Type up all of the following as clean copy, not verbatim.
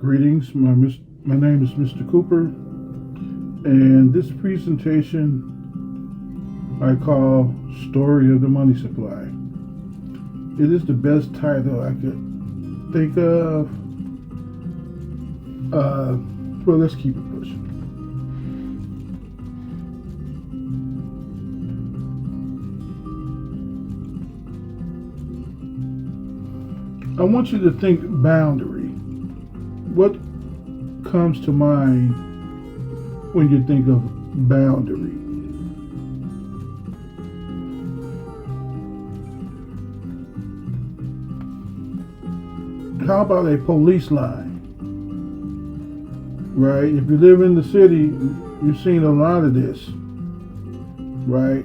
Greetings, my name is Mr. Cooper, and this presentation I call Story of the Money Supply. It is the best title I could think of. Well, let's keep it pushing. I want you to think boundary. What comes to mind when you think of boundary? How about a police line? Right? If you live in the city, you've seen a lot of this. Right?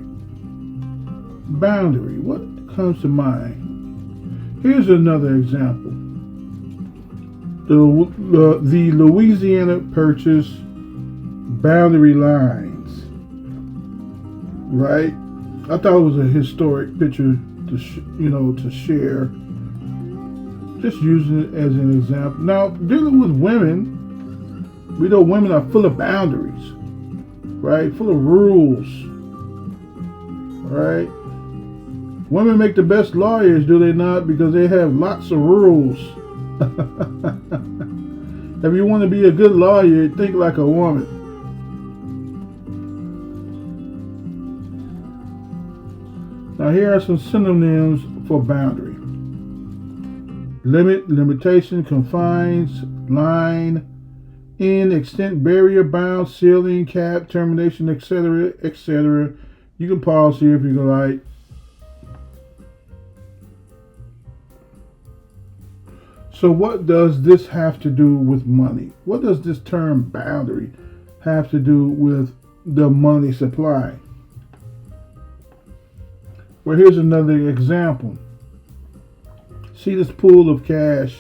Boundary. What comes to mind? Here's another example. The Louisiana Purchase boundary lines, right? I thought it was a historic picture to share. Just using it as an example. Now, dealing with women, we know women are full of boundaries, right? Full of rules, right? Women make the best lawyers, do they not? Because they have lots of rules. If you want to be a good lawyer, think like a woman. Now here are some synonyms for boundary. Limit, limitation, confines, line, end, extent, barrier, bound, ceiling, cap, termination, etc., etc. You can pause here if you like. So what does this have to do with money? What does this term boundary have to do with the money supply? Well, here's another example. See this pool of cash,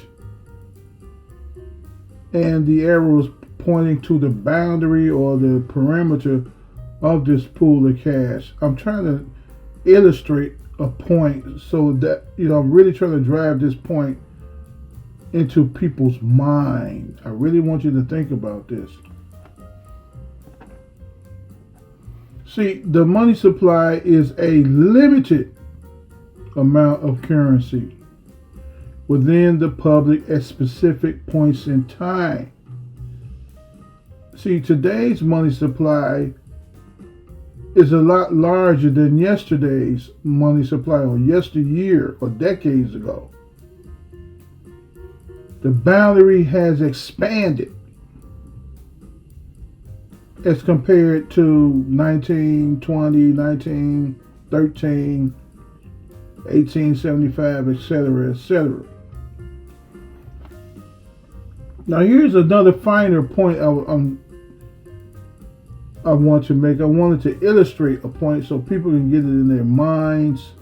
and the arrow is pointing to the boundary or the perimeter of this pool of cash. I'm trying to illustrate a point so that, I'm really trying to drive this point into people's mind. I really want you to think about this. See, the money supply is a limited amount of currency within the public at specific points in time. See, today's money supply is a lot larger than yesterday's money supply, or yesteryear, or decades ago. The boundary has expanded as compared to 1920, 1913, 1875, etc., etc. Now here's another finer point I want to make. I wanted to illustrate a point so people can get it in their minds.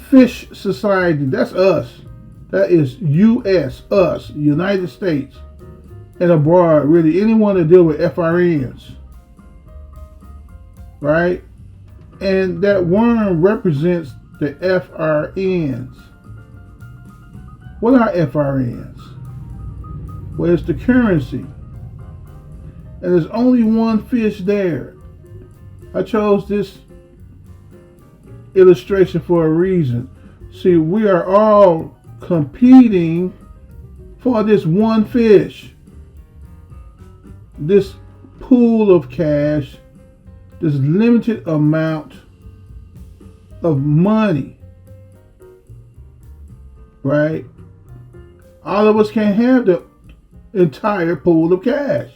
Fish society, that's us. That is U.S., us, United States, and abroad, really anyone that deal with FRNs, right? And that worm represents the FRNs. What are FRNs? Well, it's the currency. And there's only one fish there. I chose this illustration for a reason. See, we are all competing for this one fish, this pool of cash, this limited amount of money, right? All of us can't have the entire pool of cash.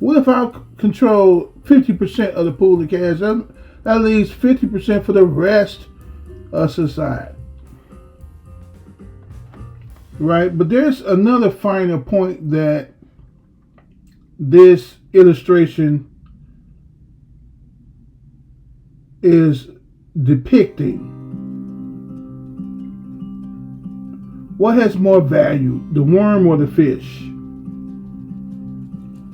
What if I control 50% of the pool of cash? That leaves 50% for the rest of society. Right? But there's another finer point that this illustration is depicting. What has more value, the worm or the fish?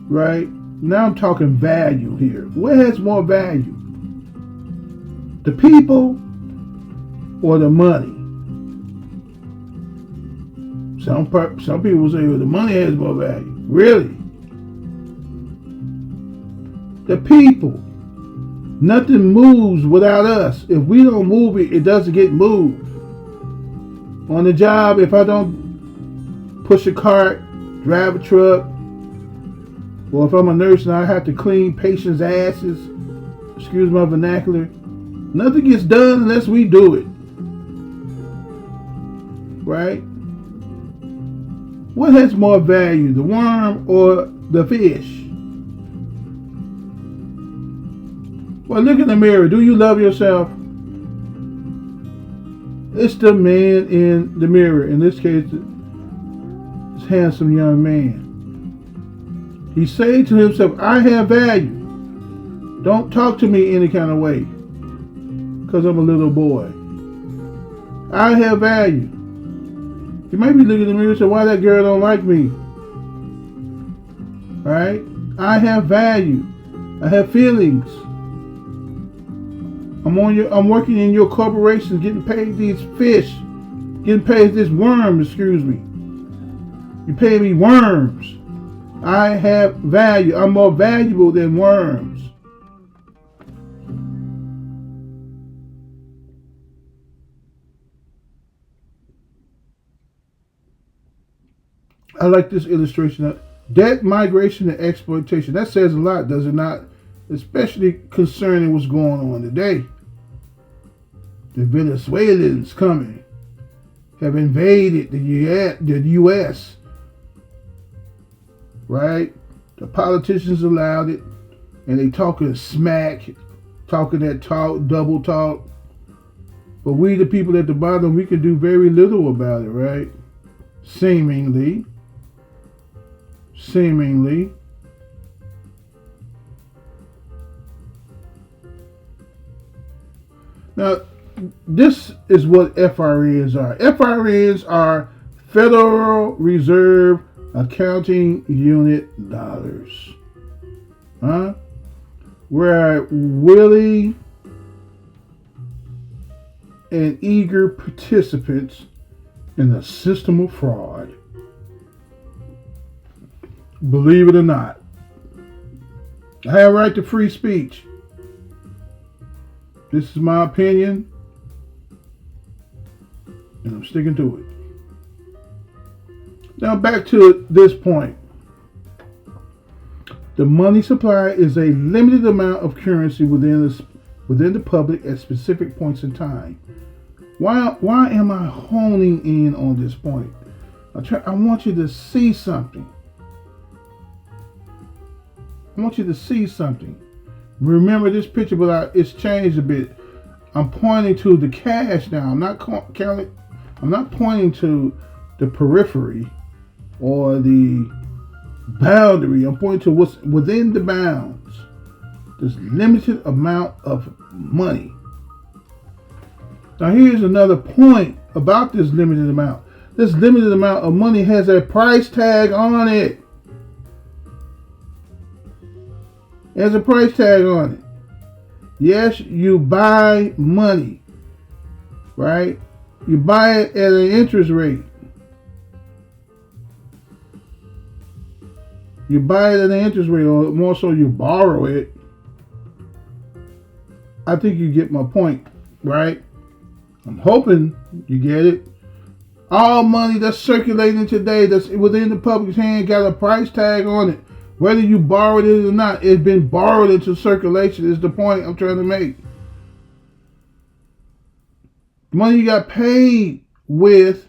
Right? Now I'm talking value here. What has more value? The people or the money? Some people say, well, the money has more value. Really? The people. Nothing moves without us. If we don't move it, it doesn't get moved. On the job, if I don't push a cart, drive a truck, or if I'm a nurse and I have to clean patients' asses, excuse my vernacular, nothing gets done unless we do it. Right? What has more value, the worm or the fish? Well, look in the mirror. Do you love yourself? It's the man in the mirror. In this case, this handsome young man. He's saying to himself, I have value. Don't talk to me any kind of way, because I'm a little boy. I have value. You might be looking in the mirror and say, why that girl don't like me? Right? I have value. I have feelings. I'm working in your corporation, getting paid these fish, getting paid this worm, excuse me. You pay me worms. I have value. I'm more valuable than worms. I like this illustration. Debt, migration, and exploitation. That says a lot, does it not? Especially concerning what's going on today. The Venezuelans coming have invaded the U.S. Right? The politicians allowed it, and they talking smack, talking that talk, double talk. But we, the people at the bottom, we can do very little about it, right? Seemingly. Now, this is what FRNs are. FRNs are Federal Reserve Accounting Unit dollars. We're willing and eager participants in the system of fraud. Believe it or not. I have a right to free speech. This is my opinion, and I'm sticking to it. Now back to this point. The money supply is a limited amount of currency within the public at specific points in time. Why am I honing in on this point? I want you to see something. Remember this picture, but it's changed a bit. I'm pointing to the cash now. I'm not pointing to the periphery or the boundary. I'm pointing to what's within the bounds. This limited amount of money. Now here's another point about this limited amount. This limited amount of money has a price tag on it. There's a price tag on it. Yes, you buy money, right? You buy it at an interest rate. You buy it at an interest rate, or more so you borrow it. I think you get my point, right? I'm hoping you get it. All money that's circulating today, that's within the public's hand, got a price tag on it. Whether you borrowed it or not, it's been borrowed into circulation is the point I'm trying to make. The money you got paid with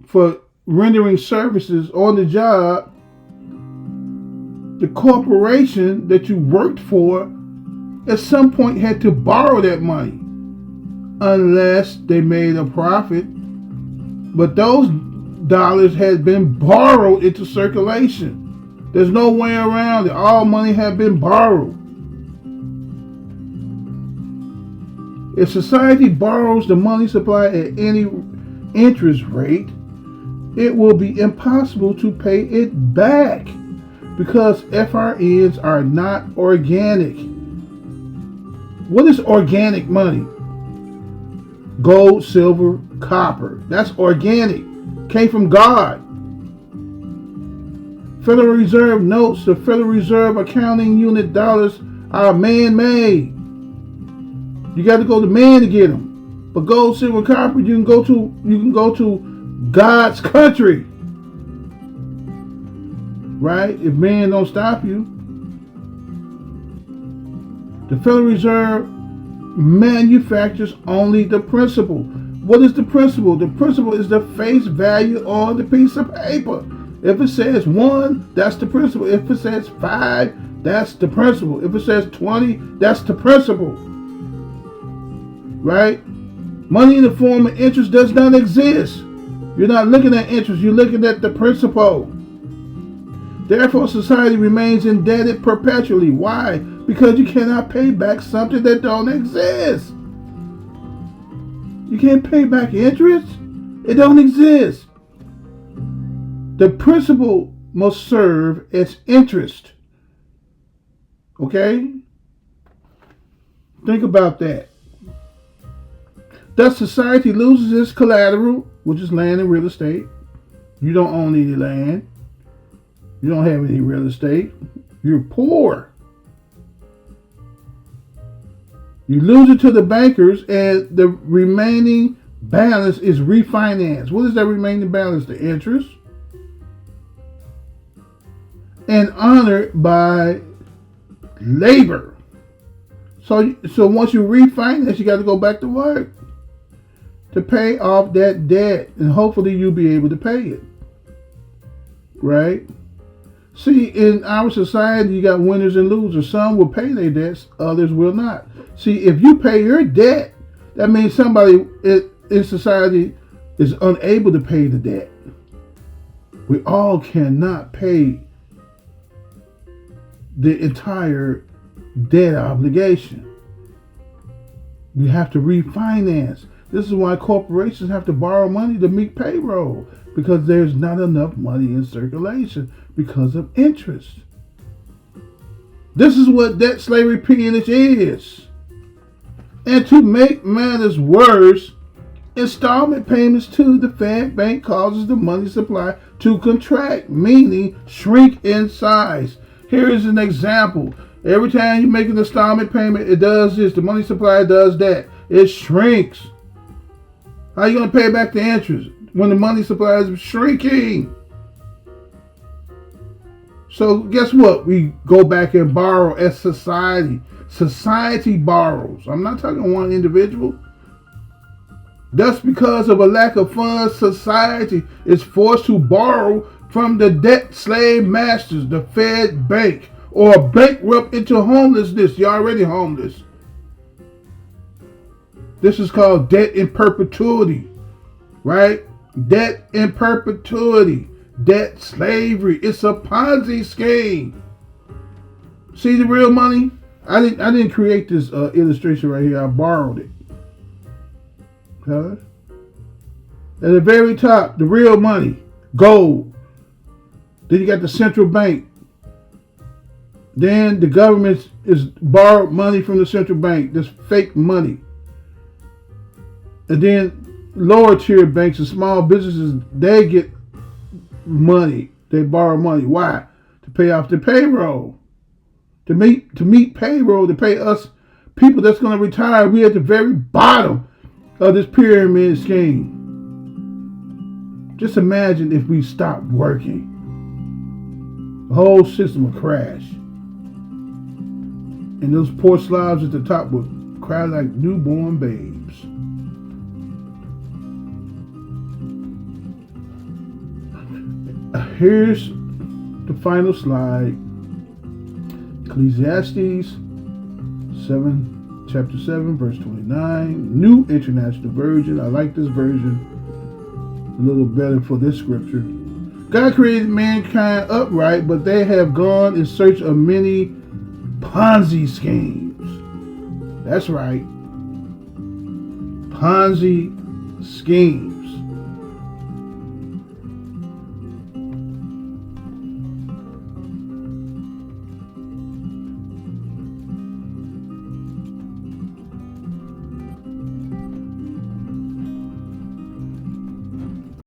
for rendering services on the job, the corporation that you worked for at some point had to borrow that money unless they made a profit. But those dollars had been borrowed into circulation. There's no way around it. All money had been borrowed. If society borrows the money supply at any interest rate, it will be impossible to pay it back because FRNs are not organic. What is organic money? Gold, silver, copper. That's organic. Came from God. Federal Reserve notes, the Federal Reserve accounting unit dollars are man-made. You got to go to man to get them. But gold, silver, copper, you can go to God's country. Right? If man don't stop you. The Federal Reserve manufactures only the principal. What is the principal? The principal is the face value on the piece of paper. If it says 1, that's the principal. If it says 5, that's the principal. If it says 20, that's the principal. Right? Money in the form of interest does not exist. You're not looking at interest, you're looking at the principal. Therefore, society remains indebted perpetually. Why? Because you cannot pay back something that don't exist. You can't pay back interest. It don't exist. The principal must serve as interest. Okay? Think about that. Thus, society loses its collateral, which is land and real estate. You don't own any land. You don't have any real estate. You're poor. You lose it to the bankers, and the remaining balance is refinanced. What is that remaining balance? The interest. And honored by labor. So once you refinance, you got to go back to work to pay off that debt, and hopefully you'll be able to pay it. Right? See, in our society, you got winners and losers. Some will pay their debts, others will not. See, if you pay your debt, that means somebody in society is unable to pay the debt. We all cannot pay the entire debt obligation. We have to refinance. This is why corporations have to borrow money to meet payroll, because there's not enough money in circulation because of interest. This is what debt slavery peonage is. And to make matters worse, installment payments to the Fed Bank causes the money supply to contract, meaning shrink in size. Here is an example. Every time you make an installment payment, it does this. The money supply does that. It shrinks. How are you going to pay back the interest when the money supply is shrinking? So guess what? We go back and borrow as society. Society borrows. I'm not talking one individual. Thus, because of a lack of funds, society is forced to borrow from the debt slave masters, the Fed Bank, or bankrupt into homelessness. You're already homeless. This is called debt in perpetuity, right? Debt in perpetuity, debt slavery. It's a Ponzi scheme. See the real money? I didn't create this illustration right here. I borrowed it. Okay? At the very top, the real money, gold. Then you got the central bank. Then the government is borrowed money from the central bank. This fake money. And then lower tier banks and small businesses, they get money. They borrow money. Why? To pay off the payroll. To meet payroll, to pay us people that's going to retire. We're at the very bottom of this pyramid scheme. Just imagine if we stopped working. The whole system would crash. And those poor slobs at the top would cry like newborn babes. Here's the final slide. Ecclesiastes 7, chapter 7, verse 29. New International Version. I like this version a little better for this scripture. God created mankind upright, but they have gone in search of many Ponzi schemes. That's right. Ponzi schemes.